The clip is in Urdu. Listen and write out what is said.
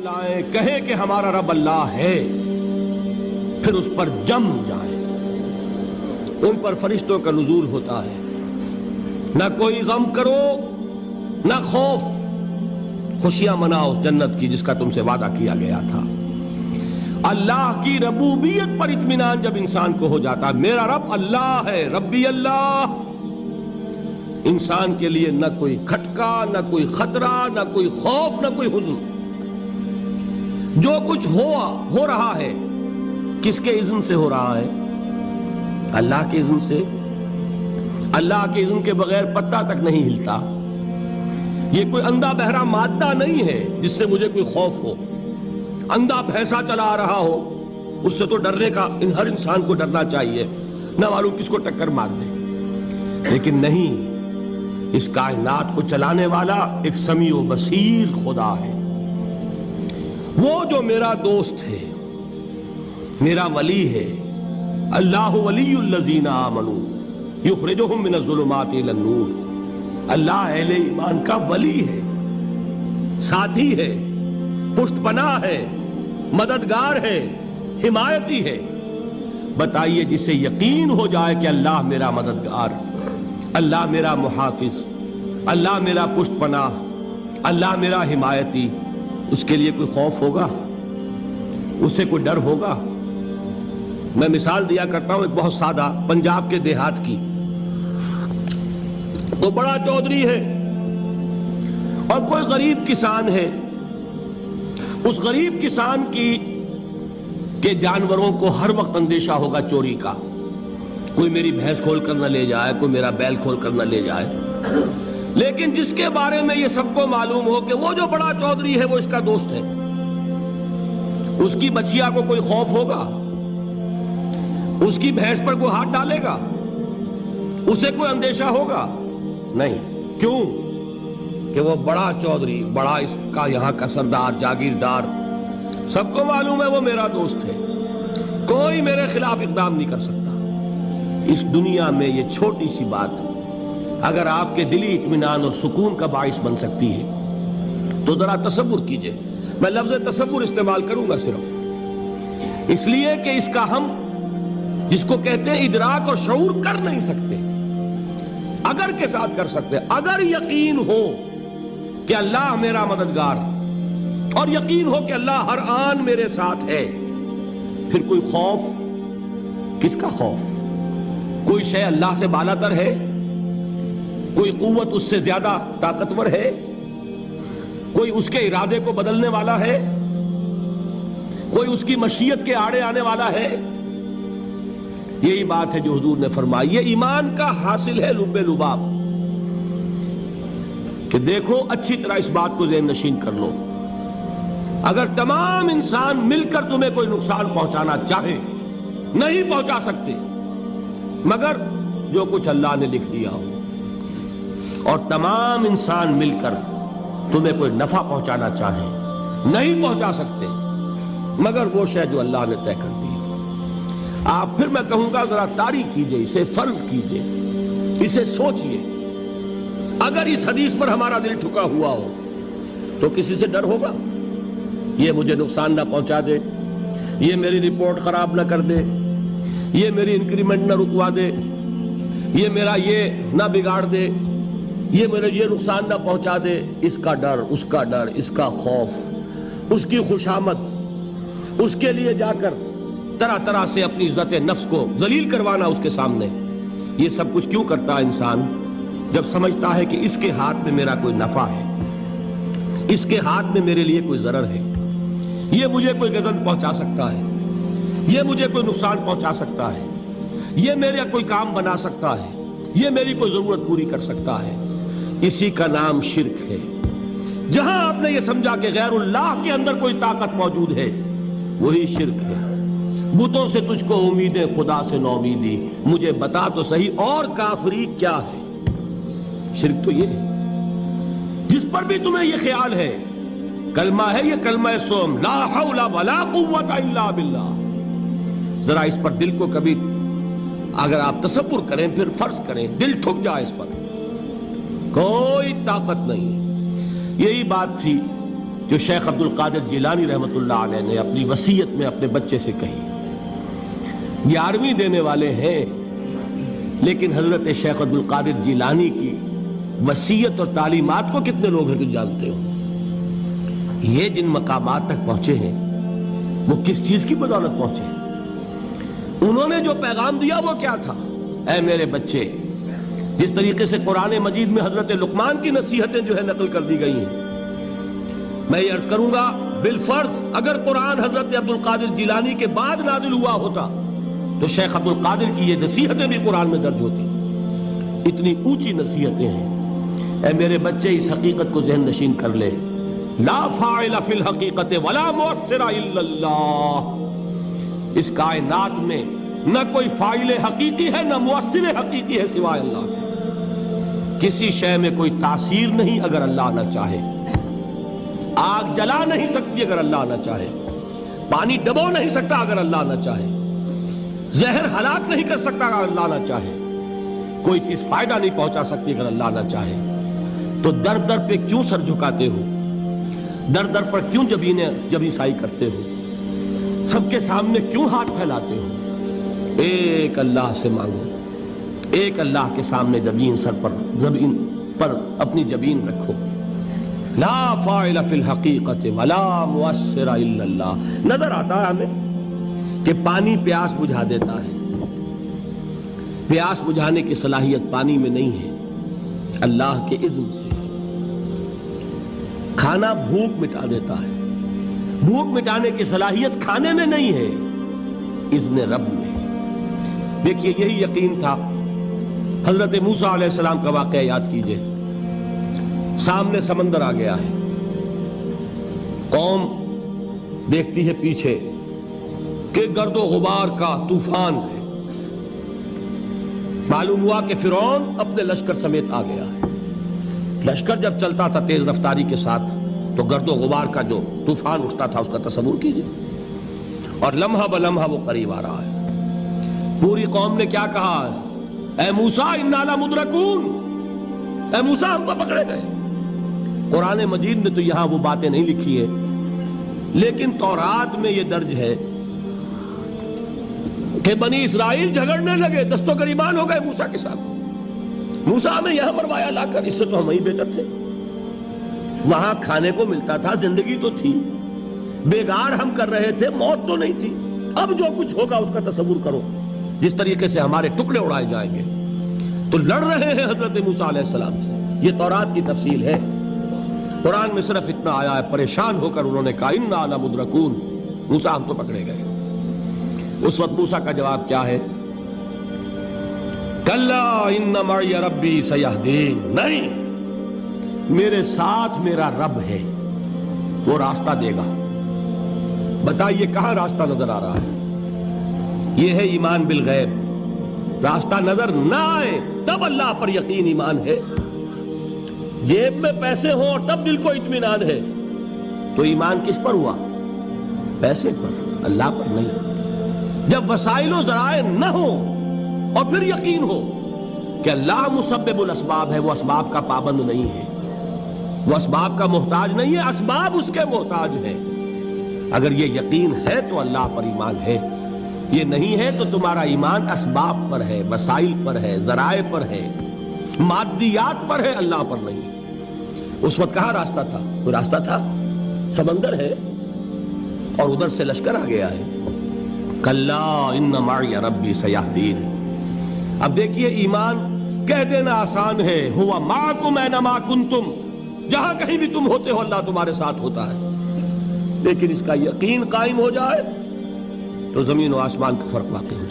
لائیں کہیں کہ ہمارا رب اللہ ہے، پھر اس پر جم جائیں۔ ان پر فرشتوں کا نزول ہوتا ہے، نہ کوئی غم کرو نہ خوف، خوشیاں مناؤ جنت کی جس کا تم سے وعدہ کیا گیا تھا۔ اللہ کی ربوبیت پر اطمینان جب انسان کو ہو جاتا ہے، میرا رب اللہ ہے، ربی اللہ، انسان کے لیے نہ کوئی کھٹکا، نہ کوئی خطرہ، نہ کوئی خوف، نہ کوئی حزن۔ جو کچھ ہو رہا ہے کس کے اذن سے ہو رہا ہے؟ اللہ کے اذن سے۔ اللہ کے اذن کے بغیر پتا تک نہیں ہلتا۔ یہ کوئی اندھا بہرا مادہ نہیں ہے جس سے مجھے کوئی خوف ہو۔ اندھا بھینسا چلا آ رہا ہو اس سے تو ڈرنے کا ہر انسان کو ڈرنا چاہیے، نہ معلوم کس کو ٹکر مار دے۔ لیکن نہیں، اس کائنات کو چلانے والا ایک سمیع و بصیر خدا ہے۔ وہ جو میرا دوست ہے، میرا ولی ہے۔ اللہ ولی الذین آمنوا یخرجہم من الظلمات الی النور۔ اللہ اہل ایمان کا ولی ہے، ساتھی ہے، پشت پناہ ہے، مددگار ہے، حمایتی ہے۔ بتائیے جسے یقین ہو جائے کہ اللہ میرا مددگار، اللہ میرا محافظ، اللہ میرا پشت پناہ، اللہ میرا حمایتی، اس کے لیے کوئی خوف ہوگا؟ اس سے کوئی ڈر ہوگا؟ میں مثال دیا کرتا ہوں ایک بہت سادہ پنجاب کے دیہات کی۔ وہ بڑا چودھری ہے اور کوئی غریب کسان ہے۔ اس غریب کسان کے جانوروں کو ہر وقت اندیشہ ہوگا چوری کا، کوئی میری بھینس کھول کر نہ لے جائے، کوئی میرا بیل کھول کر نہ لے جائے۔ لیکن جس کے بارے میں یہ سب کو معلوم ہو کہ وہ جو بڑا چودھری ہے وہ اس کا دوست ہے، اس کی بچیا کو کوئی خوف ہوگا؟ اس کی بھینس پر کوئی ہاتھ ڈالے گا؟ اسے کوئی اندیشہ ہوگا؟ نہیں۔ کیوں؟ کہ وہ بڑا چودھری، بڑا اس کا یہاں کا سردار، جاگیردار، سب کو معلوم ہے وہ میرا دوست ہے، کوئی میرے خلاف اقدام نہیں کر سکتا۔ اس دنیا میں یہ چھوٹی سی بات اگر آپ کے دلی اطمینان اور سکون کا باعث بن سکتی ہے تو ذرا تصور کیجئے۔ میں لفظ تصور استعمال کروں گا صرف اس لیے کہ اس کا ہم جس کو کہتے ہیں ادراک اور شعور کر نہیں سکتے، اگر کے ساتھ کر سکتے۔ اگر یقین ہو کہ اللہ میرا مددگار اور یقین ہو کہ اللہ ہر آن میرے ساتھ ہے، پھر کوئی خوف؟ کس کا خوف؟ کوئی شے اللہ سے بالا تر ہے؟ کوئی قوت اس سے زیادہ طاقتور ہے؟ کوئی اس کے ارادے کو بدلنے والا ہے؟ کوئی اس کی مشیت کے آڑے آنے والا ہے؟ یہی بات ہے جو حضور نے فرمائی۔ یہ ایمان کا حاصل ہے لب لباب، کہ دیکھو اچھی طرح اس بات کو ذہن نشین کر لو۔ اگر تمام انسان مل کر تمہیں کوئی نقصان پہنچانا چاہے، نہیں پہنچا سکتے مگر جو کچھ اللہ نے لکھ دیا ہو، اور تمام انسان مل کر تمہیں کوئی نفع پہنچانا چاہے، نہیں پہنچا سکتے مگر وہ شے جو اللہ نے طے کر دی۔ آپ پھر میں کہوں گا ذرا طاری کیجئے، اسے فرض کیجئے، اسے سوچئے۔ اگر اس حدیث پر ہمارا دل ٹھکا ہوا ہو تو کسی سے ڈر ہوگا؟ یہ مجھے نقصان نہ پہنچا دے، یہ میری رپورٹ خراب نہ کر دے، یہ میری انکریمنٹ نہ رکوا دے، یہ میرا یہ نہ بگاڑ دے، یہ میرے یہ نقصان نہ پہنچا دے۔ اس کا ڈر، اس کا ڈر، اس کا خوف، اس کی خوشامد، اس کے لیے جا کر طرح طرح سے اپنی عزت نفس کو ذلیل کروانا اس کے سامنے۔ یہ سب کچھ کیوں کرتا ہے انسان؟ جب سمجھتا ہے کہ اس کے ہاتھ میں میرا کوئی نفع ہے، اس کے ہاتھ میں میرے لیے کوئی ضرر ہے، یہ مجھے کوئی غضب پہنچا سکتا ہے، یہ مجھے کوئی نقصان پہنچا سکتا ہے، یہ میرا کوئی کام بنا سکتا ہے، یہ میری کوئی ضرورت پوری کر سکتا ہے۔ اسی کا نام شرک ہے۔ جہاں آپ نے یہ سمجھا کہ غیر اللہ کے اندر کوئی طاقت موجود ہے، وہی شرک ہے۔ بتوں سے تجھ کو امیدیں، خدا سے نومیدی، مجھے بتا تو صحیح اور کافری کیا ہے؟ شرک تو یہ ہے۔ جس پر بھی تمہیں یہ خیال ہے، کلمہ ہے یہ کلمہ سوم، لا حول ولا قوت الا باللہ، ذرا اس پر دل کو کبھی اگر آپ تصور کریں، پھر فرض کریں، دل ٹھک جائے اس پر، کوئی طاقت نہیں۔ یہی بات تھی جو شیخ عبد القادر جیلانی رحمۃ اللہ علیہ نے اپنی وصیت میں اپنے بچے سے کہی. 11ویں دینے والے ہیں، لیکن حضرت شیخ عبد القادر جیلانی کی وصیت اور تعلیمات کو کتنے لوگ ہیں کہ جانتے ہو؟ یہ جن مقامات تک پہنچے ہیں وہ کس چیز کی بدولت پہنچے ہیں؟ انہوں نے جو پیغام دیا وہ کیا تھا؟ اے میرے بچے، جس طریقے سے قرآن مجید میں حضرت لقمان کی نصیحتیں جو ہے نقل کر دی گئی ہیں، میں یہ عرض کروں گا بالفرض اگر قرآن حضرت عبد القادر جیلانی کے بعد نازل ہوا ہوتا تو شیخ عبد القادر کی یہ نصیحتیں بھی قرآن میں درج ہوتی. اتنی اونچی نصیحتیں ہیں. اے میرے بچے، اس حقیقت کو ذہن نشین کر لے، لا فاعل فی الحقیقت ولا مؤثر الا اللہ. اس کائنات میں نہ کوئی فاعل حقیقی ہے نہ مؤثر حقیقی ہے سوائے اللہ کے. کسی شے میں کوئی تاثیر نہیں اگر اللہ نہ چاہے. آگ جلا نہیں سکتی اگر اللہ نہ چاہے. پانی ڈبو نہیں سکتا اگر اللہ نہ چاہے. زہر ہلاک نہیں کر سکتا اگر اللہ نہ چاہے. کوئی چیز فائدہ نہیں پہنچا سکتی اگر اللہ نہ چاہے. تو در در پہ کیوں سر جھکاتے ہو؟ در در پر کیوں جبیں سائی کرتے ہو؟ سب کے سامنے کیوں ہاتھ پھیلاتے ہو؟ ایک اللہ سے مانگو. ایک اللہ کے سامنے زمین پر اپنی جبین رکھو. لا فاعل فی الحقیقت ولا مؤثر الا اللہ. نظر آتا ہے ہمیں کہ پانی پیاس بجھا دیتا ہے. پیاس بجھانے کی صلاحیت پانی میں نہیں ہے، اللہ کے اذن سے. کھانا بھوک مٹا دیتا ہے، بھوک مٹانے کی صلاحیت کھانے میں نہیں ہے، اذن رب میں. دیکھیے یہی یقین تھا. حضرت موسیٰ علیہ السلام کا واقعہ یاد کیجئے. سامنے سمندر آ گیا ہے، قوم دیکھتی ہے پیچھے کہ گرد و غبار کا طوفان ہے. معلوم ہوا کہ فرعون اپنے لشکر سمیت آ گیا ہے. لشکر جب چلتا تھا تیز رفتاری کے ساتھ تو گرد و غبار کا جو طوفان اٹھتا تھا اس کا تصور کیجئے. اور لمحہ بلمحہ وہ قریب آ رہا ہے. پوری قوم نے کیا کہا؟ اے موسیٰ انا لمدرکون، اے موسیٰ ہم کو پکڑے گئے. قرآن مجید نے تو یہاں وہ باتیں نہیں لکھی ہیں، لیکن تورات میں یہ درج ہے کہ بنی اسرائیل جھگڑنے لگے، دست و گریبان ہو گئے موسیٰ کے ساتھ. موسیٰ ہمیں یہاں مروایا لا کر، اس سے تو ہم ہی بہتر تھے. وہاں کھانے کو ملتا تھا، زندگی تو تھی، بیگار ہم کر رہے تھے، موت تو نہیں تھی. اب جو کچھ ہوگا اس کا تصور کرو، جس طریقے سے ہمارے ٹکڑے اڑائے جائیں گے. تو لڑ رہے ہیں حضرت موسیٰ علیہ السلام سے. یہ تورات کی تفصیل ہے. قرآن میں صرف اتنا آیا ہے، پریشان ہو کر انہوں نے کہا انا لمدرکون، موسیٰ ہم تو پکڑے گئے. اس وقت موسیٰ کا جواب کیا ہے؟ کلا ان معی ربی سیہدین. نہیں، میرے ساتھ میرا رب ہے، وہ راستہ دے گا. بتائیے کہاں راستہ نظر آ رہا ہے؟ یہ ہے ایمان بالغیب. راستہ نظر نہ آئے تب اللہ پر یقین ایمان ہے. جیب میں پیسے ہوں اور تب دل کو اطمینان ہے تو ایمان کس پر ہوا؟ پیسے پر، اللہ پر نہیں. جب وسائل و ذرائع نہ ہوں اور پھر یقین ہو کہ اللہ مسبب الاسباب ہے، وہ اسباب کا پابند نہیں ہے، وہ اسباب کا محتاج نہیں ہے، اسباب اس کے محتاج ہیں. اگر یہ یقین ہے تو اللہ پر ایمان ہے. یہ نہیں ہے تو تمہارا ایمان اسباب پر ہے، وسائل پر ہے، ذرائع پر ہے، مادیات پر ہے، اللہ پر نہیں. اس وقت کہاں راستہ تھا؟ کوئی راستہ تھا؟ سمندر ہے اور ادھر سے لشکر آ گیا ہے. کلا ان معی ربی سیہدین. اب دیکھیے ایمان کہہ دینا آسان ہے، ہوا معکم اینما کنتم، جہاں کہیں بھی تم ہوتے ہو اللہ تمہارے ساتھ ہوتا ہے. لیکن اس کا یقین قائم ہو جائے تو زمین و آسمان کا فرق واقع ہو.